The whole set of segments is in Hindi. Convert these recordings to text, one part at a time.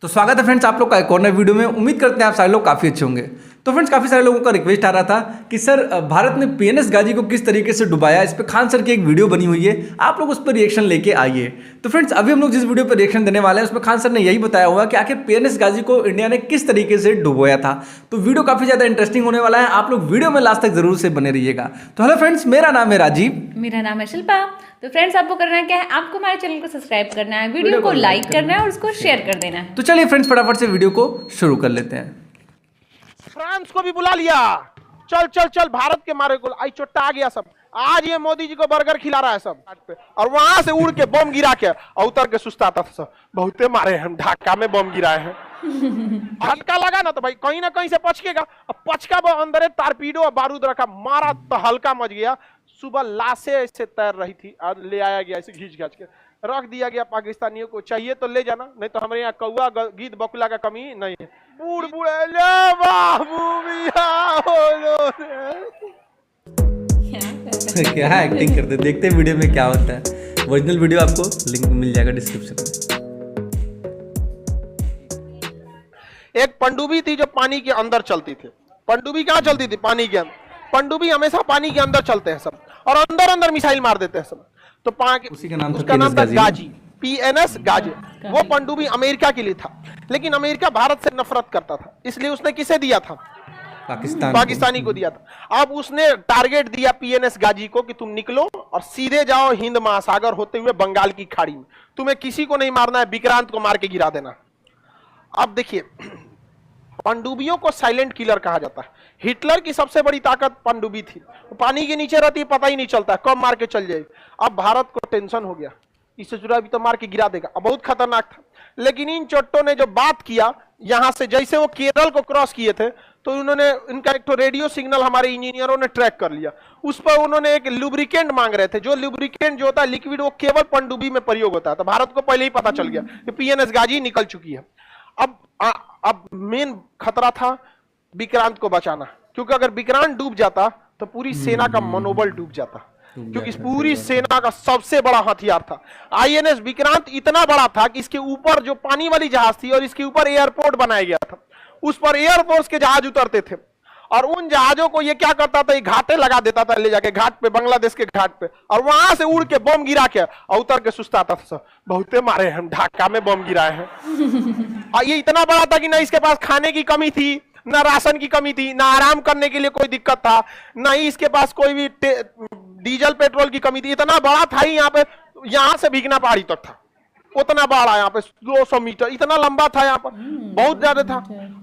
तो स्वागत है फ्रेंड्स आप लोग का एक और नए वीडियो में। उम्मीद करते हैं आप सारे लोग काफ़ी अच्छे होंगे। तो फ्रेंड्स काफ़ी सारे लोगों का रिक्वेस्ट आ रहा था कि सर भारत ने पीएनएस गाजी को किस तरीके से डुबाया, इस पे खान सर की एक वीडियो बनी हुई है, आप लोग उस पर रिएक्शन लेके आइए। तो फ्रेंड्स अभी हम लोग जिस वीडियो पर रिएक्शन देने वाले हैं उसमें खान सर ने यही बताया हुआ कि आखिर पीएनएस गाजी को इंडिया ने किस तरीके से डुबोया था। तो वीडियो काफ़ी ज़्यादा इंटरेस्टिंग होने वाला है, आप लोग वीडियो में लास्ट तक जरूर से बने रहिएगा। तो हेलो फ्रेंड्स, मेरा नाम है राजीव। मेरा नाम है शिल्पा। तो फ्रेंड्स आपको करना क्या है, आपको हमारे चैनल को सब्सक्राइब करना है, वीडियो को लाइक करना है और उसको शेयर कर देना है। तो चलिए फ्रेंड्स फटाफट से वीडियो को शुरू कर लेते हैं। फ्रांस को भी बुला लिया, चल चल चल भारत के मारे को आई चोट्टा आ गया सब। आज ये मोदी जी को बर्गर खिला रहा है सब पे, और वहां से उड़ के बम गिरा के और उतर के सुस्ताता था सब। बहुते मारे हम ढाका में बम गिराए हैं। झटका लगा ना तो भाई कहीं ना कहीं से पचकेगा। अब पचका वो अंदर तारपीडो और बारूद रखा, मारा तो हल्का मच गया। सुबह लाशें ऐसे तैर रही थी, आज ले आया गया ऐसे घींच घाच के रख दिया गया। पाकिस्तानियों को चाहिए तो ले जाना, नहीं तो हमारे यहाँ कौआ गीद बकुला का कमी नहीं है। बूढ़ बूढ़े ले बाबू क्या एक्टिंग करते, देखते हैं वीडियो में क्या होता है। ओरिजिनल वीडियो आपको लिंक मिल जाएगा डिस्क्रिप्शन में। एक पनडुब्बी थी जो पानी के अंदर चलती थी। पनडुब्बी कहाँ चलती थी? पानी के अंदर। पनडुब्बी हमेशा पानी के अंदर चलते हैं सब, और अंदर अंदर मिसाइल मार देते हैं सब। तो उसी का नाम उसका नाम था गाजी, पीएनएस गाजी। वो पनडुब्बी अमेरिका के लिए था, लेकिन अमेरिका भारत से नफरत करता था, इसलिए उसने किसे दिया था? पाकिस्तानी को दिया था। अब उसने टारगेट दिया पीएनएस गाजी को कि तुम निकलो और सीधे जाओ हिंद महासागर होते हुए बंगाल की खाड़ी में। तुम्हें किसी को नहीं मारना है, विक्रांत को मार के गिरा देना। अब देखिए, पनडुब्बियों को साइलेंट किलर कहा जाता है। हिटलर की सबसे बड़ी ताकत पनडुब्बी थी, पानी के नीचे रहती है, पता ही नहीं चलता कब मार के चल जाएगी। अब भारत को टेंशन हो गया, इससे जुड़ा भी तो मार के गिरा देगा। अब बहुत खतरनाक था, लेकिन इन चोट्टों ने जो बात किया यहां से, जैसे वो केरल को क्रॉस किए थे तो उन्होंने इनका एक तो रेडियो सिग्नल हमारे इंजीनियरों ने ट्रैक कर लिया। उस पर उन्होंने एक लुब्रिकेंट मांग रहे थे। जो लुब्रिकेंट जो होता है लिक्विड, वो केवल पनडुब्बी में प्रयोग होता है। तो भारत को पहले ही पता चल गया कि पीएनएस गाजी निकल चुकी है। अब मेन खतरा था विक्रांत को बचाना, क्योंकि अगर विक्रांत डूब जाता तो पूरी सेना का मनोबल डूब जाता, क्योंकि इस पूरी सेना का सबसे बड़ा हथियार था आईएनएस विक्रांत। इतना बड़ा था कि इसके ऊपर जो पानी वाली जहाज थी और इसके ऊपर एयरपोर्ट बनाया गया था, उस पर एयरफोर्स के जहाज उतरते थे, और उन जहाजों को ये क्या करता था, ये घाटे लगा देता था ले जाके घाट पे, बांग्लादेश के घाट पे, और वहां से उड़ के बम गिरा के और उतर के सुस्ताता था। बहुते मारे हम ढाका में बम गिराए हैं। और ये इतना बड़ा था कि ना इसके पास खाने की कमी थी, ना राशन की कमी थी, ना आराम करने के लिए कोई दिक्कत था, ना ही इसके पास कोई भी डीजल पेट्रोल की कमी थी। इतना बड़ा था ही, यहाँ पे यहां से भीगना पहाड़ी तक था, उतना बड़ा यहाँ पे 200 मीटर इतना लंबा था, यहाँ पर बहुत ज्यादा था।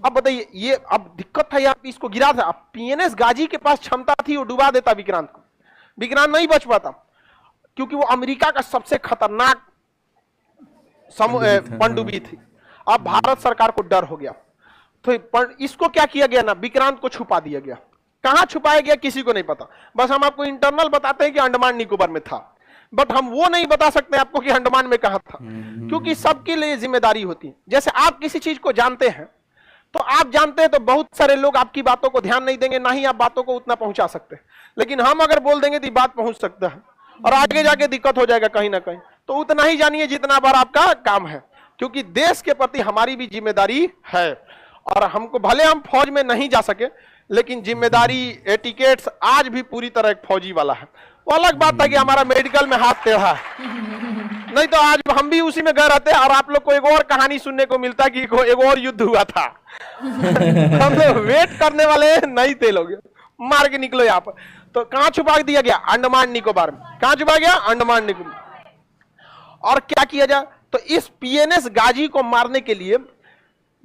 अब बताइए, ये अब दिक्कत था यहाँ पे, इसको गिरा था। अब पीएनएस गाजी के पास क्षमता थी, वो डुबा देता विक्रांत को, विक्रांत नहीं बच पाता, क्योंकि वो अमेरिका का सबसे खतरनाक पनडुब्बी थी। अब भारत सरकार को डर हो गया, तो इसको क्या किया गया ना, विक्रांत को छुपा दिया गया। कहां छुपाया गया किसी को नहीं पता, बस हम आपको इंटरनल बताते हैं कि अंडमान निकोबार में था, बट हम वो नहीं बता सकते आपको कि अंडमान में कहां था, क्योंकि सबके लिए जिम्मेदारी होती है। जैसे आप किसी चीज को जानते हैं तो आप जानते हैं तो बहुत सारे लोग आपकी बातों को ध्यान नहीं देंगे, ना ही आप बातों को उतना पहुंचा सकते हैं। लेकिन हम अगर बोल देंगे तो बात पहुंच सकता है, और आगे जाके दिक्कत हो जाएगा कहीं ना कहीं। तो उतना ही जानिए जितना बार आपका काम है, क्योंकि देश के प्रति हमारी भी जिम्मेदारी है। और हमको भले हम फौज में नहीं जा सके, लेकिन जिम्मेदारी एटिकेट्स आज भी पूरी तरह एक फौजी वाला है। वो अलग बात था कि हमारा मेडिकल में हाथ टेढ़ा है, नहीं तो आज हम भी उसी में गए रहते और आप लोग को एक और कहानी सुनने को मिलता कि एक और युद्ध हुआ था। हम लोग वेट करने वाले नहीं थे, लोग मार के निकलो यहाँ पर। तो कहां छुपा दिया गया? अंडमान निकोबार में। कहां छुपा गया? अंडमान निकोबार। और क्या किया जाए, तो इस पीएनएस गाजी को मारने के लिए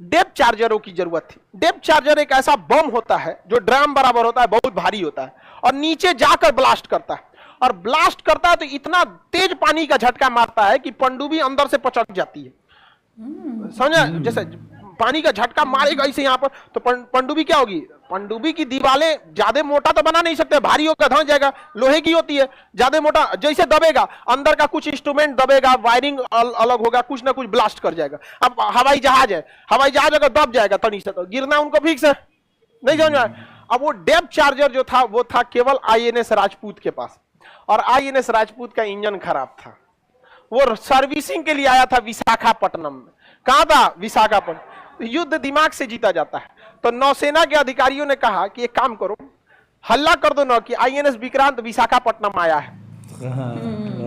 डेप्थ चार्जरों की जरूरत थी। डेप्थ चार्जर एक ऐसा बम होता है जो ड्रम बराबर होता है, बहुत भारी होता है, और नीचे जाकर ब्लास्ट करता है। और ब्लास्ट करता है तो इतना तेज पानी का झटका मारता है कि पनडुब्बी अंदर से पचक जाती है। समझा? जैसे पानी का झटका मारेगा इसे यहाँ पर, तो पनडुब्बी क्या होगी? पनडुब्बी की दीवारें ज्यादा मोटा तो बना नहीं सकते, भारी होगा, धंस जाएगा। लोहे की होती है, ज्यादा मोटा जैसे दबेगा, अंदर का कुछ इंस्ट्रूमेंट दबेगा, वायरिंग अलग होगा, कुछ ना कुछ ब्लास्ट कर जाएगा। अब हवाई जहाज है, हवाई जहाज अगर दब जाएगा तनी से तो गिरना उनको फिक्स है, नहीं समझ में? अब वो डेप्थ चार्जर जो था वो था केवल आईएनएस राजपूत के पास, और आईएनएस राजपूत का इंजन खराब था। वो सर्विसिंग के लिए आया था विशाखापट्टनम में। कहां था? विशाखापट्टनम। युद्ध दिमाग से जीता जाता है। तो नौसेना के अधिकारियों ने कहा कि एक काम करो, हल्ला कर दो ना कि आईएनएस विक्रांत विशाखापट्टनम आया है,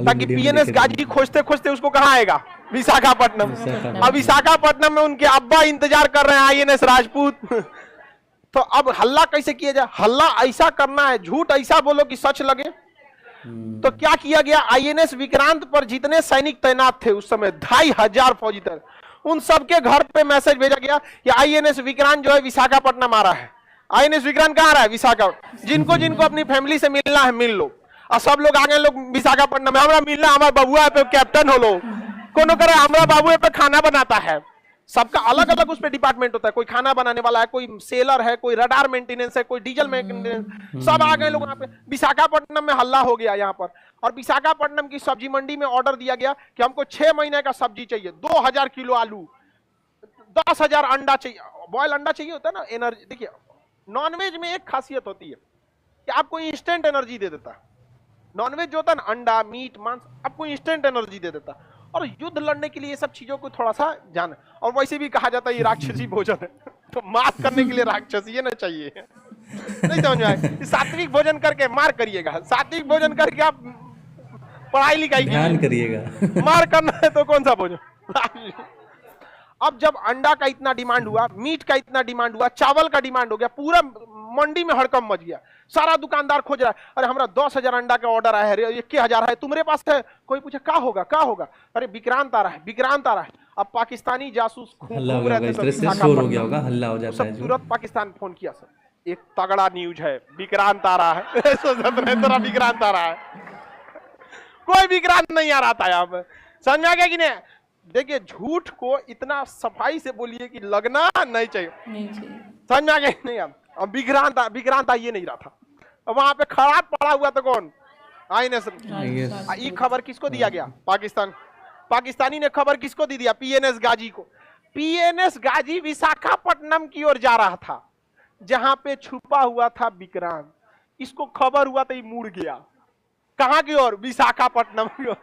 ताकि पीएनएस गाजी खोजते खोजते उसको कहां आएगा? विशाखापट्टनम। अब विशाखापट्टनम में उनके अब्बा इंतजार कर रहे हैं आईएनएस राजपूत। तो अब हल्ला कैसे किया जाए? हल्ला ऐसा करना है, झूठ ऐसा बोलो कि सच लगे। तो क्या किया गया? आईएनएस विक्रांत पर जितने सैनिक तैनात थे उस समय 2500 फौजी थे, उन सबके घर पे मैसेज भेजा गया कि आईएनएस विक्रांत जो है विशाखापट्टनम आ रहा है। आईएनएस विक्रांत कहां आ रहा है? विशाखापट्टनम। जिनको जिनको अपनी फैमिली से मिलना है मिल लो। और सब लोग आगे लोग विशाखापट्टनम में, हमारा मिलना, हमारा बबुआ पे कैप्टन हो लो, कोनो करे हमारा बाबू पे खाना बनाता है। सबका अलग अलग उस पे डिपार्टमेंट होता है, कोई खाना बनाने वाला है, कोई सेलर है, कोई रडार मेंटेनेंस है, कोई डीजल मेंटेनेंस, सब आ गए लोग यहाँ पे। विशाखापट्टनम में हल्ला हो गया यहाँ पर। और विशाखापट्टनम की सब्जी मंडी में ऑर्डर दिया गया कि हमको 6 महीने का सब्जी चाहिए, 2000 किलो आलू, 10,000 अंडा चाहिए। बॉयल अंडा चाहिए होता है ना, एनर्जी। देखिए नॉनवेज में एक खासियत होती है कि आपको इंस्टेंट एनर्जी दे देता है। नॉनवेज जो होता है ना, अंडा, मीट, मांस, आपको इंस्टेंट एनर्जी दे देता है। और युद्ध लड़ने के लिए ये सब चीजों को थोड़ा सा जान। और वैसे भी कहा जाता है ये राक्षसी भोजन है, तो मार करने के लिए राक्षसी ये ना चाहिए। नहीं समझ में आए? सात्विक भोजन करके मार करिएगा, सात्विक भोजन करके आप पढ़ाई लिखाई ध्यान करिएगा। मार करना है तो कौन सा भोजन? अब जब अंडा का इतना डिमांड हुआ, मीट का इतना डिमांड हुआ, चावल का डिमांड हो गया, पूरा मंडी में हड़कंप मच गया। सारा दुकानदार खोज रहा है, अरे हमारा 10,000 अंडा का ऑर्डर आया है, 21,000 है, तुम्हारे पास है? कोई पूछे क्या होगा, क्या होगा? अरे विक्रांत आ रहा है, विक्रांत आ रहा है। अब पाकिस्तानी जासूस घूम रहे थे, तुरंत पाकिस्तान फोन किया, सर एक तगड़ा न्यूज है, विक्रांत आ रहा है। तेरा विक्रांत आ रहा है। कोई विक्रांत नहीं आ रहा था यहाँ पे। समझ में आ गया कि नहीं? देखिए झूठ को इतना सफाई से बोलिए कि लगना नहीं चाहिए। समझ में आ गया नहीं? अब विक्रांत आ ये नहीं रहा था। अब वहां पे खराब पड़ा हुआ तो कौन? आईएनएस। ये खबर किसको दिया गया? पाकिस्तानी ने खबर किसको दी दिया? पीएनएस गाजी को। पीएनएस गाजी विशाखापट्टनम की ओर जा रहा था, जहां पे छुपा हुआ था विक्रांत। इसको खबर हुआ तो ये मुड़ गया। कहां की ओर? विशाखापट्टनम की ओर।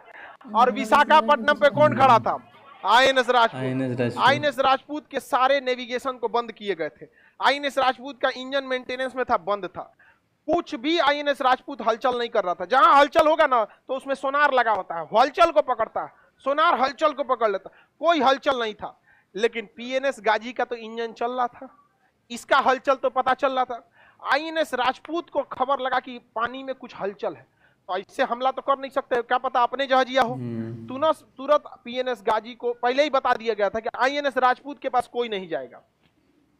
और विशाखापट्टनम पे कौन खड़ा था? आईएनएस राजपूत। आईएनएस राजपूत के सारे नेविगेशन को बंद किए गए थे। आईएनएस राजपूत का इंजन मेंटेनेंस में था, बंद था। कुछ भी आईएनएस राजपूत हलचल नहीं कर रहा था। जहां हलचल होगा ना तो उसमें सोनार लगा होता है, हलचल को पकड़ता है, सोनार हलचल को पकड़ लेता। कोई हलचल नहीं था। लेकिन पीएनएस गाजी का तो इंजन चल रहा था, इसका हलचल तो पता चल रहा था। आईएनएस राजपूत को खबर लगा कि पानी में कुछ हलचल है, तो इससे हमला तो कर नहीं सकते, क्या पता अपने जहाजिया हो। तुरंत पीएनएस गाजी को पहले ही बता दिया गया था कि आईएनएस राजपूत के पास कोई नहीं जाएगा,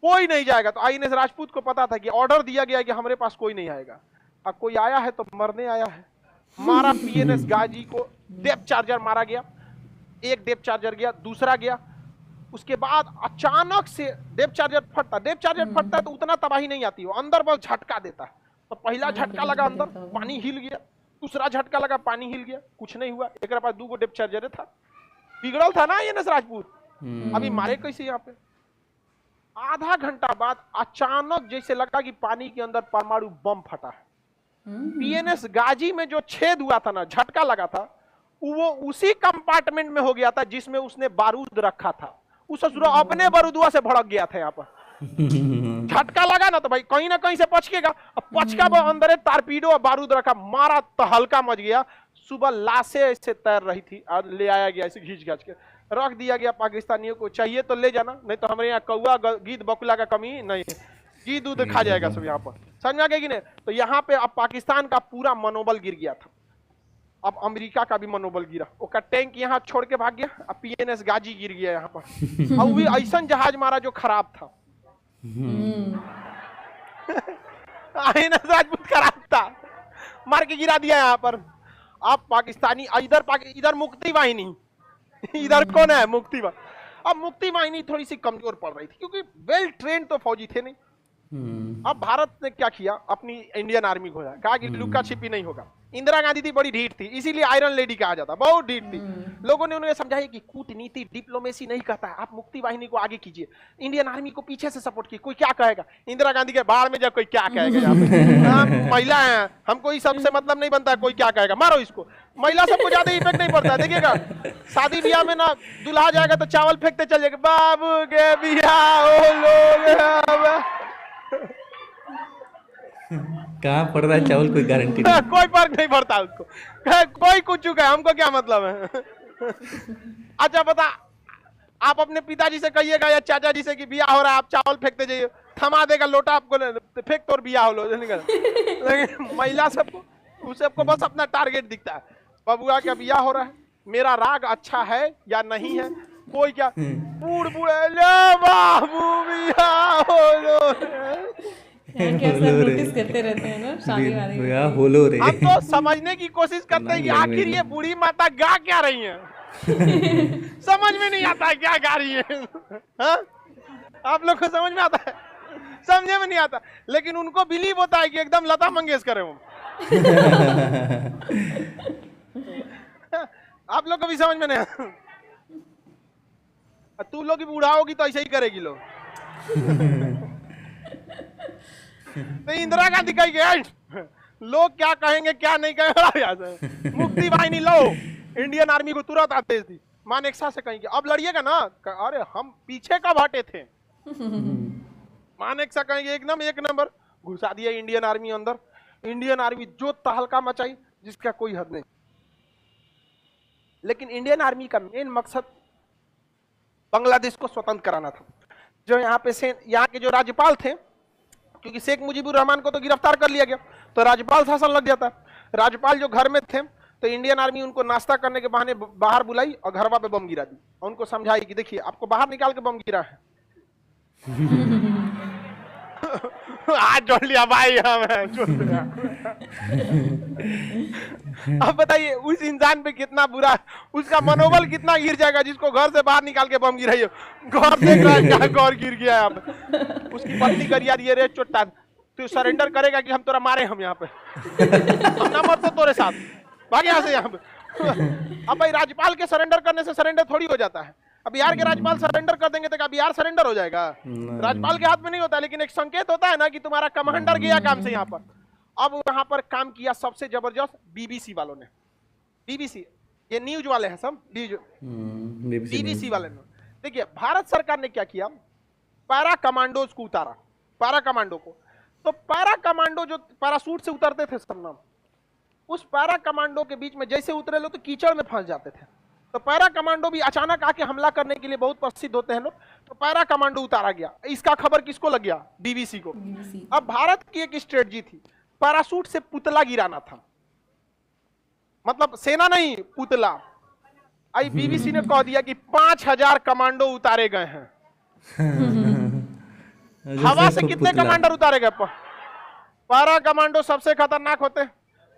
कोई नहीं जाएगा। तो आईएनएस राजपूत को पता था कि ऑर्डर दिया गया कि हमारे पास कोई नहीं आएगा। अब कोई आया है तो मरने आया है। मारा पीएनएस गाजी को, डेप्थ चार्जर मारा गया। एक डेप्थ चार्जर गया, दूसरा गया। उसके बाद अचानक से डेप्थ चार्जर फटता है तो उतना तबाही नहीं आती, वो अंदर बस झटका देता है। तो पहला झटका लगा अंदर, पानी हिल गया। दूसरा झटका लगा, पानी हिल गया, कुछ नहीं हुआ। एक पास 2 डेप्थ चार्जर था, बिगड़ल था ना आईएनएस राजपूत। अभी मारे कैसे? यहाँ पे आधा घंटा बाद अचानक जैसे लगा कि पानी के अंदर परमाणु बम फटा है। पीएनएस गाजी में जो छेद हुआ था ना, झटका लगा था, वो उसी कंपार्टमेंट में हो गया था जिसमें उसने बारूद रखा था। उस अपने बारूदुआ से भड़क गया था। यहाँ पर झटका लगा ना तो भाई कहीं ना कहीं से पचकेगा। अब पचका वो अंदर टारपीडो और बारूद रखा, मारा तो हल्का मच गया। सुबह लाशें ऐसे तैर रही थी और ले आया गया, ऐसे घींच घाच के रख दिया गया। पाकिस्तानियों को चाहिए तो ले जाना, नहीं तो हमारे यहाँ कौआ गीद बकुला का कमी नहीं है, घी दूध खा जाएगा सब यहाँ पर। समझ में आ गया कि नहीं? तो यहाँ पे अब पाकिस्तान का पूरा मनोबल गिर गया था। अब अमेरिका का भी मनोबल गिरा, उसका टैंक यहाँ छोड़ के भाग गया। अब पीएनएस गाजी गिर गया यहाँ पर। अब भी ऐसा जहाज मारा जो खराब था। आईएनएस राजपूत खराब था, मार के गिरा दिया यहाँ पर। अब पाकिस्तानी इधर मुक्ति वाहिनी, इधर कौन है? मुक्ति वाहिनी। अब मुक्ति वाहिनी थोड़ी सी कमजोर पड़ रही थी क्योंकि वेल ट्रेन तो फौजी थे नहीं। अब भारत ने क्या किया? अपनी इंडियन आर्मी को कहा कि लुका छिपी नहीं होगा, इंदिरा गांधी थी बड़ी ढीठ थी, इसीलिए आयरन लेडी कहा जाता, बहुत ढीठ थी। लोगों ने उन्हें समझाया कि कूटनीति डिप्लोमेसी नहीं कहता है, आप मुक्ति वाहिनी को आगे कीजिए, इंडियन आर्मी को पीछे से सपोर्ट कीजिए, कोई क्या कहेगा। इंदिरा गांधी के बाहर में जब कोई क्या कहेगा, हम महिला हैं, हमको इस सबसे मतलब नहीं बनता है, कोई क्या कहेगा, मारो इसको। महिला सबको ज्यादा इफेक्ट नहीं पड़ता है, देखिएगा शादी ब्याह में ना दुल्हा जाएगा तो चावल फेंकते चल जाएगा, बाबू के बियाह हो लोग कहाँ पड़ रहा है चावल कोई गारंटी नहीं। कोई फर्क नहीं पड़ता उसको, कोई कुछ चुका है, हमको क्या मतलब है। अच्छा बता, आप अपने पिताजी से कहिएगा या चाचा जी से कि बियाह हो रहा है, आप चावल फेंकते जाइए, थमा देगा लोटा आपको, फेंक तो बियाह हो लो। लेकिन महिला सबको, उसे सबको बस अपना टारगेट दिखता है, बबुआ का बियाह हो रहा है, मेरा राग अच्छा है या नहीं है, कोई क्या बूढ़ बूढ़े ले बाबू बियाह हो लो। क्या सब नोटिस करते रहते हैं ना शादी वादी। होलो रे। हम तो समझने की कोशिश करते हैं कि आखिर ये बूढ़ी माता गा क्या रही है। समझ में नहीं आता है क्या गा रही है। हा? आप लोग को समझ में आता है? समझे में नहीं आता, लेकिन उनको बिलीव होता है कि एकदम लता मंगेशकर है वो। आप लोग को भी समझ में नहीं आता, तू लोग भी बूढ़ा होगी तो ऐसे ही करेगी लोग। तो इंदिरा गांधी कही गए, लोग क्या कहेंगे क्या नहीं कहेंगे, मुक्ति वाहिनी लो, इंडियन आर्मी को तुरंत आदेश दी। मानेकशा से कहेंगे अब लड़िएगा ना, अरे हम पीछे कब हटे थे। मानेकशा कहेंगे एकदम एक नंबर, घुसा दिया इंडियन आर्मी अंदर। इंडियन आर्मी जो तहलका मचाई जिसका कोई हद नहीं। लेकिन इंडियन आर्मी का मेन मकसद बांग्लादेश को स्वतंत्र कराना था। जो यहाँ पे यहाँ के जो राज्यपाल थे, क्योंकि शेख मुजीबुर रहमान को तो गिरफ्तार कर लिया गया, तो राज्यपाल शासन लग जाता। राज्यपाल जो घर में थे, तो इंडियन आर्मी उनको नाश्ता करने के बहाने बाहर बुलाई और घरवा पे बम गिरा दी, और उनको समझाई कि देखिए आपको बाहर निकाल के बम गिरा है। आज जोड़ लिया भाई अब बताइए उस इंसान पे कितना बुरा, उसका मनोबल कितना गिर जाएगा जिसको घर से बाहर निकाल के बम गिराइए। घर देख रहा है क्या घर गिर गया है। अब उसकी पत्नी कर यार ये रे चोटा, तू सरेंडर करेगा कि हम तोरा मारे, हम यहाँ पे हम ना मरते तोरे साथ, भाग यहाँ से यहाँ पे। अब भाई राज्यपाल के सरेंडर करने से सरेंडर थोड़ी हो जाता है। अब बिहार के राज्यपाल सरेंडर कर देंगे तो क्या बिहार सरेंडर हो जाएगा? राज्यपाल के हाथ में नहीं होता, लेकिन एक संकेत होता है ना कि तुम्हारा कमांडर गया काम से यहाँ पर। अब वहां पर काम किया सबसे जबरदस्त बीबीसी वालों ने। बीबीसी ये न्यूज वाले हैं सब, बीबीसी वाले ने। देखिए भारत सरकार ने क्या किया, पैरा कमांडोज को उतारा, पैरा कमांडो को। तो पैरा कमांडो जो पैरासूट से उतरते थे सब नाम, उस पैरा कमांडो के बीच में जैसे उतरे लो तो कीचड़ में फंस जाते थे। तो पैरा कमांडो भी अचानक आके हमला करने के लिए बहुत प्रसिद्ध होते हैं लोग, तो पैरा कमांडो उतारा गया। इसका खबर किसको लग गया? बीबीसी को। अब भारत की एक स्ट्रेटजी थी, पैरासूट से पुतला गिराना था, मतलब सेना नहीं पुतला। आई बीबीसी ने कह दिया कि 5000 कमांडो उतारे गए हैं। हवा से कितने कमांडर उतारे गए? पैरा कमांडो सबसे खतरनाक होते हैं,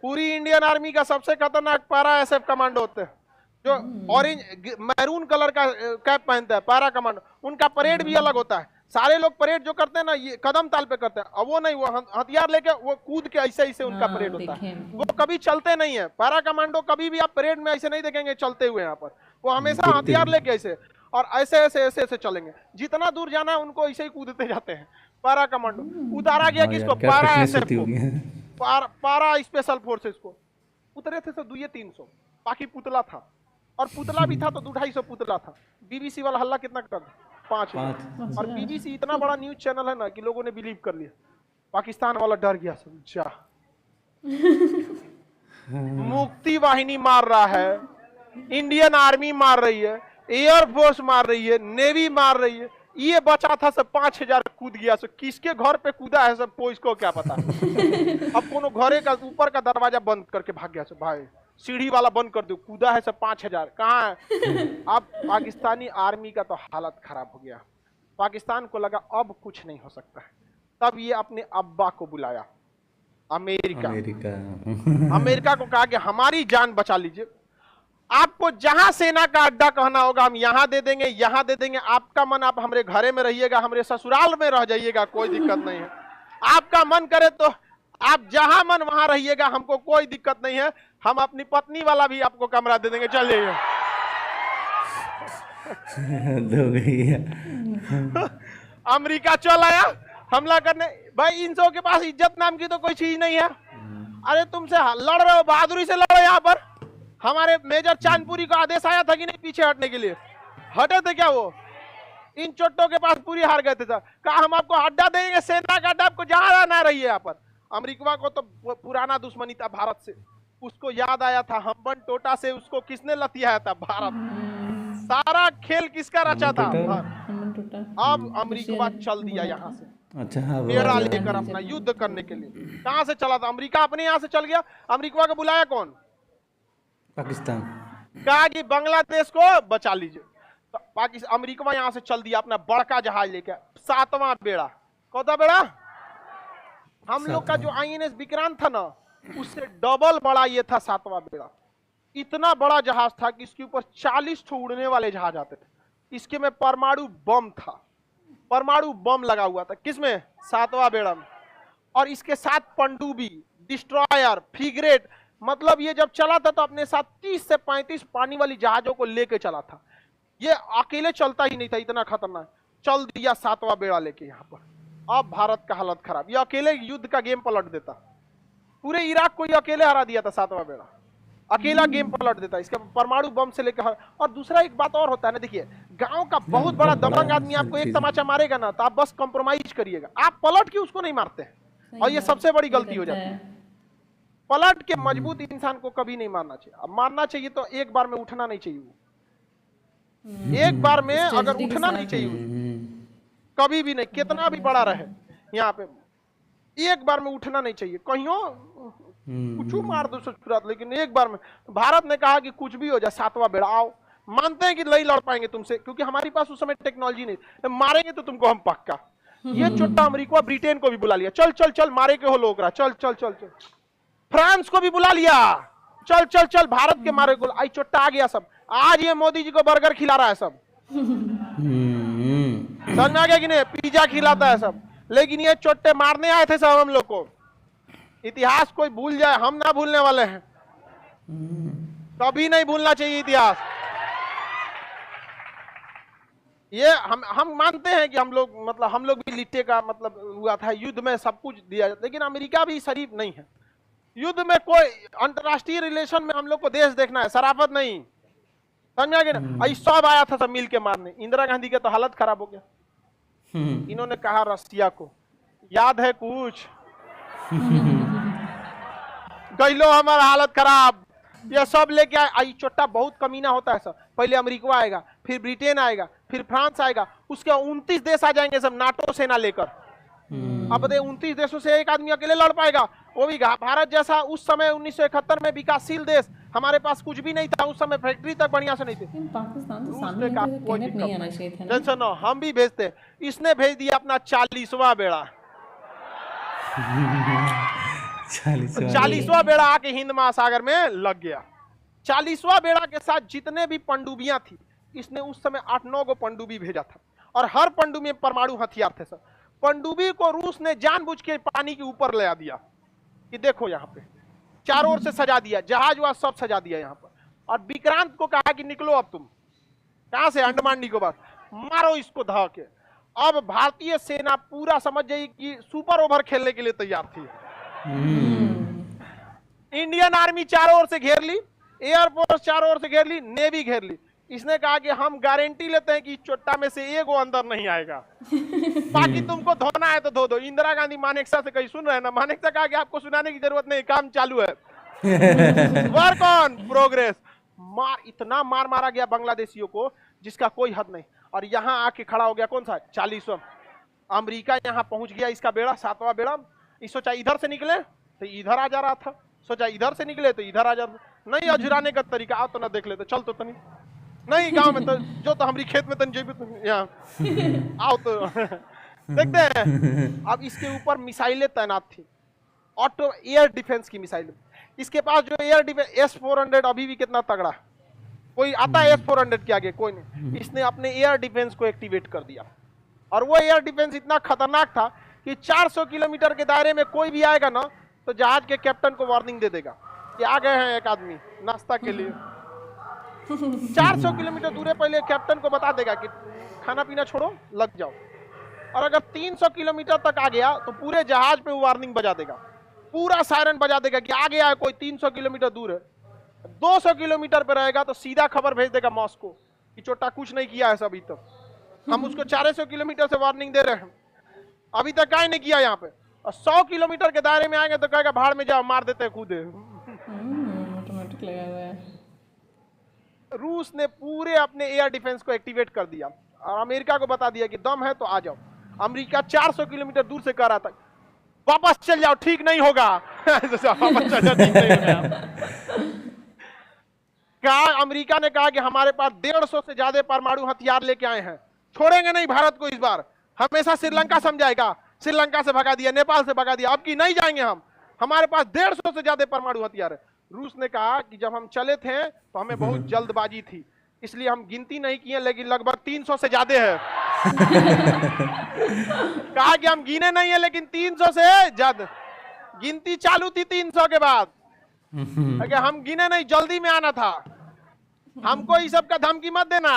पूरी इंडियन आर्मी का सबसे खतरनाक पैरा एसएफ कमांडो होते हैं, जो ऑरेंज मैरून कलर का कैप पहनते हैं पैरा कमांडो। उनका परेड भी अलग होता है। सारे लोग परेड जो करते हैं ना ये कदम ताल पे करते हैं, अब वो नहीं, वो हथियार लेके वो कूद के ऐसे ऐसे उनका परेड होता है। वो कभी चलते नहीं है। पैरा कमांडो कभी भी आप परेड में ऐसे नहीं देखेंगे चलते हुए, यहाँ पर वो हमेशा हथियार लेके ऐसे और ऐसे ऐसे ऐसे ऐसे चलेंगे। जितना दूर जाना है उनको ऐसे ही कूदते जाते हैं। पैरा कमांडो उतारा गया किसको? पैरा एसएफ को, पैरा स्पेशल फोर्सेस को। उतरे थे तो 200-300, बाकी पुतला था, और पुतला भी था तो 250 पुतला था। बीबीसी वाला हल्ला कितना कर? 5। और बीबीसी इतना बड़ा न्यूज चैनल है ना कि लोगों ने बिलीव कर लिया। पाकिस्तान वाला डर गया, समझा मुक्ति वाहिनी मार रहा है, इंडियन आर्मी मार रही है, एयरफोर्स मार रही है, नेवी मार रही है, ये बचा था सब 5000 कूद गया। सो किसके घर पे कूदा है सब को इसको क्या पता। अब कोनो घरे का ऊपर का दरवाजा बंद करके भाग गया सब, भाई सीढ़ी वाला बंद कर दो, कूदा है सब 5000। कहाँ है? अब पाकिस्तानी आर्मी का तो हालत खराब हो गया। पाकिस्तान को लगा अब कुछ नहीं हो सकता है, तब ये अपने अब्बा को बुलाया, अमेरिका को कहा कि हमारी जान बचा लीजिए, आपको जहां सेना का अड्डा कहना होगा हम यहां दे देंगे, यहां दे देंगे। आपका मन आप हमारे घरे में रहिएगा, हमारे ससुराल में रह जाइएगा, कोई दिक्कत नहीं है। आपका मन करे तो आप जहां मन वहां रहिएगा, हमको कोई दिक्कत नहीं है। हम अपनी पत्नी वाला भी आपको कमरा दे देंगे, चलिए। अमेरिका चल आया हमला करने। भाई इन सबों के पास इज्जत नाम की तो कोई चीज नहीं है। अरे तुमसे लड़ रहे हो, बहादुरी से लड़ो। यहाँ पर हमारे मेजर चांदपुरी का आदेश आया था कि नहीं पीछे हटने के लिए, हटे थे क्या वो? इन चोटों के पास पूरी हार गए थे सर। कहा हम आपको अड्डा देंगे, सेना का अड्डा, आपको जहां ना रही है। यहाँ पर अमेरिका को तो पुराना दुश्मनी था भारत से, उसको याद आया था हम्बन टोटा से उसको किसने लतियाया था? भारत। सारा खेल किसका रचा था? अब अमेरिका चल दिया यहाँ से, अच्छा, बेड़ा लेकर अपना युद्ध करने के लिए। कहां से चला था? अमेरिका अपने यहाँ से चल गया। अमेरिका को बुलाया कौन? पाकिस्तान। कहा कि बांग्लादेश को बचा लीजिए। तो पाकिस्तान, अमेरिका यहाँ से चल दिया अपना बड़का जहाज लेकर, 7वां बेड़ा। कौन सा बेड़ा? हम लोग का जो INS विक्रांत था ना, उससे डबल बड़ा ये था 7वां बेड़ा। इतना बड़ा जहाज था कि इसके ऊपर 40 ठो उड़ने वाले जहाज आते थे। इसके में परमाणु बम था, परमाणु बम लगा हुआ था। किसमें? 7वां बेड़ा में। और इसके साथ पनडुब्बी, डिस्ट्रॉयर, फ्रिगेट, मतलब ये जब चला था तो अपने साथ 30 से 35 पानी वाली जहाजों को लेके चला था। ये अकेले चलता ही नहीं था, इतना खतरनाक। चल दिया 7वां बेड़ा लेके यहाँ पर। अब भारत का हालत खराब। ये अकेले युद्ध का गेम पलट देता, पूरे इराक को ये अकेले हरा दिया था 7वां बेड़ा, अकेला गेम पलट देता। इसका परमाणु बम से लेकर। और दूसरा एक बात और होता है ना, देखिए गांव का बहुत बड़ा दबंग आदमी आपको एक तमाचा मारेगा ना, तो आप बस कॉम्प्रोमाइज करिएगा, आप पलट के उसको नहीं मारते हैं। और ये सबसे बड़ी गलती हो जाती है। पलट के मजबूत इंसान को कभी नहीं मारना चाहिए। अब मारना चाहिए तो एक बार में उठना नहीं चाहिए। एक बार में अगर उठना नहीं चाहिए कभी भी नहीं, कितना भी बड़ा रहे यहाँ पे, एक बार में उठना नहीं चाहिए। कहियो कुछ मार दो ससुरात, लेकिन एक बार में। भारत ने कहा कि कुछ भी हो जाए 7वां बेड़ा आओ। मानते हैं कि नहीं लड़ पाएंगे तुमसे, क्योंकि हमारे पास उस समय टेक्नोलॉजी नहीं, मारेंगे तो तुमको हम पक्का। ये छोटा अमेरिका ब्रिटेन को भी बुला लिया, चल चल चल मारे के हो लोग, चल चल चल चल। फ्रांस को भी बुला लिया, चल चल चल भारत के मारे को। आई चोट्टा आ गया सब। आज ये मोदी जी को बर्गर खिला रहा है सब, समझ में आ गया कि नहीं? पिज्जा खिलाता है सब। लेकिन ये चोट्टे मारने आए थे सब हम लोग को। इतिहास कोई भूल जाए, हम ना भूलने वाले हैं, कभी नहीं भूलना चाहिए इतिहास। ये हम मानते हैं कि हम लोग भी लिट्टे का मतलब हुआ था, युद्ध में सब कुछ दिया जाता, लेकिन अमेरिका भी शरीफ नहीं है। युद्ध में कोई अंतरराष्ट्रीय रिलेशन में हम लोग को देश देखना है, शराफत नहीं। समझ में आ गया ना? सब आया था सब मिल के मारने। इंदिरा गांधी के तो हालत खराब हो गया। इन्होंने कहा रसिया को, याद है कुछ? गइलो हमारा हालत खराब। ये सब लेके आई चोट्टा बहुत कमीना होता है सब। पहले अमेरिका आएगा, फिर ब्रिटेन आएगा, फिर फ्रांस आएगा, उसके 29 देश आ जाएंगे सब नाटो सेना लेकर। अब 29 देशों से एक आदमी अकेले लड़ पाएगा? वो भी भारत जैसा उस समय 1971 में विकासशील देश, हमारे पास कुछ भी नहीं था उस समय, फैक्ट्री तक बढ़िया से नहीं थी। पाकिस्तान तो सामने नहीं आना चाहिए था ना? टेंशन न, हम भी भेजते। इसने भेज दिया अपना 40वां बेड़ा। 40वां बेड़ा आके हिंद महासागर में लग गया। 40वां बेड़ा के साथ जितने भी पनडुब्बियां थी, इसने उस समय 8-9 गो पनडुब्बी भेजा था। और हर पनडुब्बी में परमाणु हथियार थे सर। पनडुब्बी को रूस ने जानबूझ के पानी के ऊपर ले आ दिया कि देखो यहाँ पे, चारों ओर से सजा दिया, जहाज वहाज सब सजा दिया यहाँ पर। और विक्रांत को कहा कि निकलो अब तुम, कहां से? अंडमान निकोबार, मारो इसको धा के। अब भारतीय सेना पूरा समझ जाइए कि सुपर ओवर खेलने के लिए तैयार थी। इंडियन आर्मी चारों ओर से घेर ली, एयरफोर्स चारों ओर से घेर ली, नेवी घेर ली। इसने कहा कि हम गारंटी लेते हैं कि चोट्टा में से एक वो अंदर नहीं आएगा, बाकी तुमको धोना है तो धो दो। इंदिरा गांधी मानेकशा से कहीं सुन रहे हैं ना? मानेकशा कहा कि आपको सुनाने की जरूरत नहीं, काम चालू है। Work on progress. इतना मार मारा गया बांग्लादेशियों को जिसका कोई हद नहीं। और यहाँ आके खड़ा हो गया कौन सा? 40वां। अमेरिका यहाँ पहुंच गया, इसका बेड़ा 7वां बेड़ा। सोचा इधर से निकले तो इधर आ जा रहा था, सोचा इधर से निकले तो इधर आ जा रहा। नहीं, अजुराने का तरीका आओ तो ना देख लेते, चल तो नहीं गांव में तो जो तो हमारी खेत में तन जेबी यहाँ आओ तो देखते हैं। अब इसके ऊपर मिसाइलें तैनात थी, ऑटो एयर डिफेंस की मिसाइलें। इसके पास जो एयर डिफेंस S-400 अभी भी कितना तगड़ा, कोई आता है S-400 के आगे? कोई नहीं। इसने अपने एयर डिफेंस को एक्टिवेट कर दिया। और वो एयर डिफेंस इतना खतरनाक था कि 400 किलोमीटर के दायरे में कोई भी आएगा ना तो जहाज के कैप्टन को वार्निंग दे देगा कि आ गए हैं एक आदमी नाश्ता के लिए। 400 किलोमीटर दूर पहले कैप्टन को बता देगा कि खाना पीना छोड़ो, लग जाओ। और अगर 300 किलोमीटर तक आ गया तो पूरे जहाज पे वो वार्निंग बजा देगा, पूरा सायरन बजा देगा कि आ गया है कोई 300 किलोमीटर दूर है। 200 किलोमीटर पे रहेगा तो सीधा खबर भेज देगा मॉस्को कि चोटा कुछ नहीं किया है अभी तक, हम उसको 400 किलोमीटर से वार्निंग दे रहे हैं, अभी तक क्या नहीं किया यहाँ पे। और 100 किलोमीटर के दायरे में आएंगे तो कहेगा भाड़ में जाओ, मार देते हैं खुद। ऑटोमेटिक लगा हुआ है। रूस ने पूरे अपने एयर डिफेंस को एक्टिवेट कर दिया और अमेरिका को बता दिया कि दम है तो आ जाओ। अमेरिका 400 किलोमीटर दूर से कह रहा था वापस चल जाओ, ठीक नहीं होगा। वापस चल जाओ, ठीक नहीं होगा। कहा अमेरिका ने कहा कि हमारे पास 150 से ज्यादा परमाणु हथियार लेके आए हैं, छोड़ेंगे नहीं भारत को इस बार। हमेशा श्रीलंका समझाएगा, श्रीलंका से भगा दिया, नेपाल से भगा दिया, अब की नहीं जाएंगे हम, हमारे पास 150 से ज्यादा परमाणु हथियार है। रूस ने कहा कि जब हम चले थे तो हमें बहुत जल्दबाजी थी, इसलिए हम गिनती नहीं किए, लेकिन लगभग 300 से ज्यादा है। कहा कि हम गिने नहीं है लेकिन 300 से ज्यादा, गिनती चालू थी 300 के बाद। हम गिने नहीं, जल्दी में आना था, हमको इस सब का धमकी मत देना,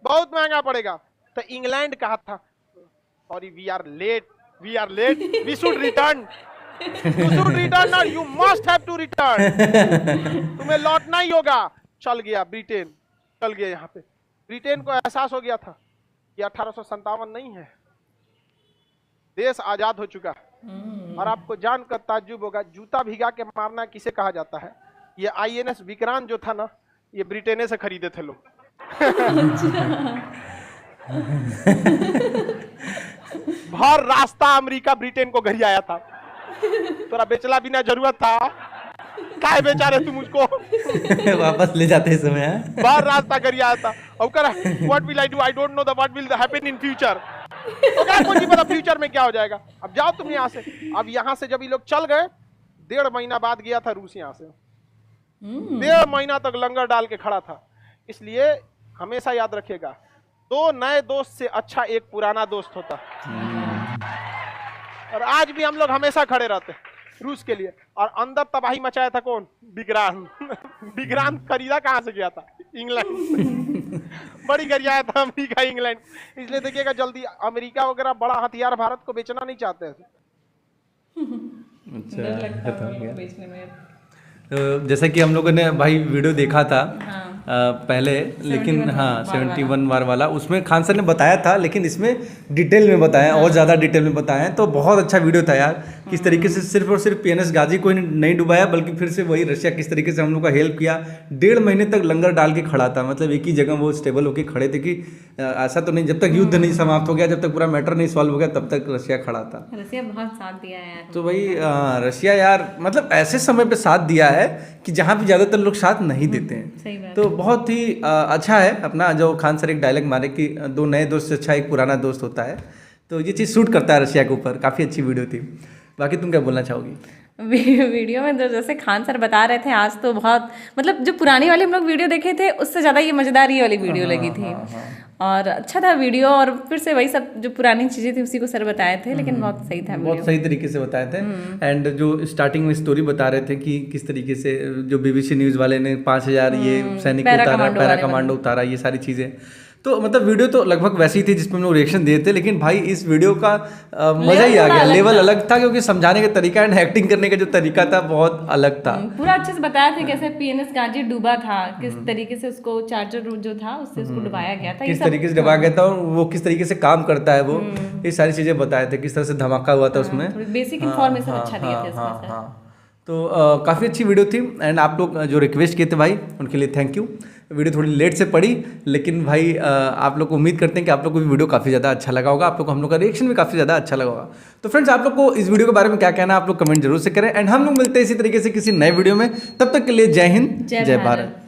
बहुत महंगा पड़ेगा। तो इंग्लैंड कहा था sorry we are late, we should return, you should return और you must have to return, तुम्हें लौटना ही होगा। चल गया ब्रिटेन, चल गया। यहाँ पे ब्रिटेन को एहसास हो गया था कि 1857 नहीं है, देश आजाद हो चुका है। और आपको जानकर ताज्जुब होगा, जूता भिगा के मारना किसे कहा जाता है? ये INS विक्रांत जो था ना, ये ब्रिटेन से खरीदे थे लोग। भर रास्ता अमेरिका ब्रिटेन को घरी आया था, तोरा बेचला बिना जरूरत था, काहे बेचा रहे तुम मुझको? वापस ले जाते हैं समय। बाहर रास्ता करिए आता और कर what will I do, I don't know the what will happen in future. तो क्या मुझे पता फ्यूचर में क्या हो जाएगा। अब जाओ तुम यहाँ से। अब यहाँ से जब ये लोग चल गए, 1.5 महीना बाद गया था रूस यहाँ से, 1.5 महीना तक लंगर डाल के खड़ा था। इसलिए हमेशा याद रखिएगा, 2 नए दोस्त से अच्छा एक पुराना दोस्त होता। और आज भी हम लोग हमेशा खड़े रहते हैं रूस के लिए। और अंदर तबाही मचाया था कौन? विक्रांत खरीदा कहां से गया था? इंग्लैंड। बड़ी गरियाया था अमेरिका इंग्लैंड। इसलिए देखिएगा जल्दी अमेरिका वगैरह बड़ा हथियार भारत को बेचना नहीं चाहते हैं। अच्छा, बेचने में तो जैसा कि हम लोगों ने भाई वीडियो देखा था पहले, लेकिन हाँ 71 वार वाला, उसमें खान सर ने बताया था, लेकिन इसमें डिटेल में बताया और ज़्यादा डिटेल में बताया। तो बहुत अच्छा वीडियो था यार, किस तरीके से सिर्फ और सिर्फ PNS गाजी को ही नहीं डुबाया, बल्कि फिर से वही रशिया किस तरीके से हम लोग का हेल्प किया। 1.5 महीने तक लंगर डाल के खड़ा था, मतलब एक ही जगह वो स्टेबल होकर खड़े थे कि ऐसा तो नहीं, जब तक युद्ध नहीं समाप्त हो गया, जब तक पूरा मैटर नहीं सॉल्व हो गया, तब तक रशिया खड़ा था। रशिया बहुत साथ दिया है यार। तो भाई रशिया यार मतलब ऐसे समय पे साथ दिया है कि जहाँ पे ज़्यादातर लोग साथ नहीं देते हैं। सही बात। तो बहुत ही अच्छा है अपना, जो खान सर एक डायलॉग मारे कि 2 नए दोस्त से अच्छा एक पुराना दोस्त होता है। तो ये चीज़ शूट करता है रशिया के ऊपर। काफ़ी अच्छी वीडियो थी। बाकी तुम क्या बोलना चाहोगी? वीडियो में तो जैसे खान सर बता रहे थे, आज तो बहुत मतलब जो पुरानी वाली हम लोग वीडियो देखे थे उससे ज़्यादा ये मज़ेदार ये वाली वीडियो लगी थी। और अच्छा था वीडियो, और फिर से वही सब जो पुरानी चीज़ें थी उसी को सर बताए थे, लेकिन बहुत सही था, बहुत सही तरीके से बताए थे। एंड जो स्टार्टिंग में स्टोरी बता रहे थे कि किस तरीके से जो BBC न्यूज़ वाले ने 5000 ये सैनिक उतारा, पैरा कमांडो उतारा, ये सारी चीज़ें। तो मतलब वीडियो तो लगभग वैसी ही थी जिसमें हम लोग रिएक्शन दिए थे, लेकिन भाई इस वीडियो का मजा ही आ गया, लेवल अलग था, क्योंकि समझाने का तरीका एंड एक्टिंग करने का जो तरीका था बहुत अलग था। पूरा अच्छे से बताया था कैसे PNS गाजी डूबा था, किस तरीके से उसको चार्जर जो था उससे उसको डुबाया गया था, किस तरीके से डुबाया गया था, और वो किस तरीके से काम करता है, वो ये सारी चीजें बताए थे, किस तरह से धमाका हुआ था उसमें। बेसिक इन्फॉर्मेशन अच्छा दिया था इसमें। तो काफ़ी अच्छी वीडियो थी। एंड आप लोग जो रिक्वेस्ट किए थे भाई, उनके लिए थैंक यू। वीडियो थोड़ी लेट से पड़ी, लेकिन भाई आप लोग को उम्मीद करते हैं कि आप लोग को भी वीडियो काफ़ी ज़्यादा अच्छा लगा होगा, आप लोग को हम लोग का रिएक्शन भी काफ़ी ज़्यादा अच्छा लगा होगा। तो फ्रेंड्स, आप लोग को इस वीडियो के बारे में क्या कहना है, आप लोग कमेंट जरूर से करें। एंड हम लोग मिलते हैं इसी तरीके से किसी नए वीडियो में। तब तक के लिए जय हिंद, जय भारत।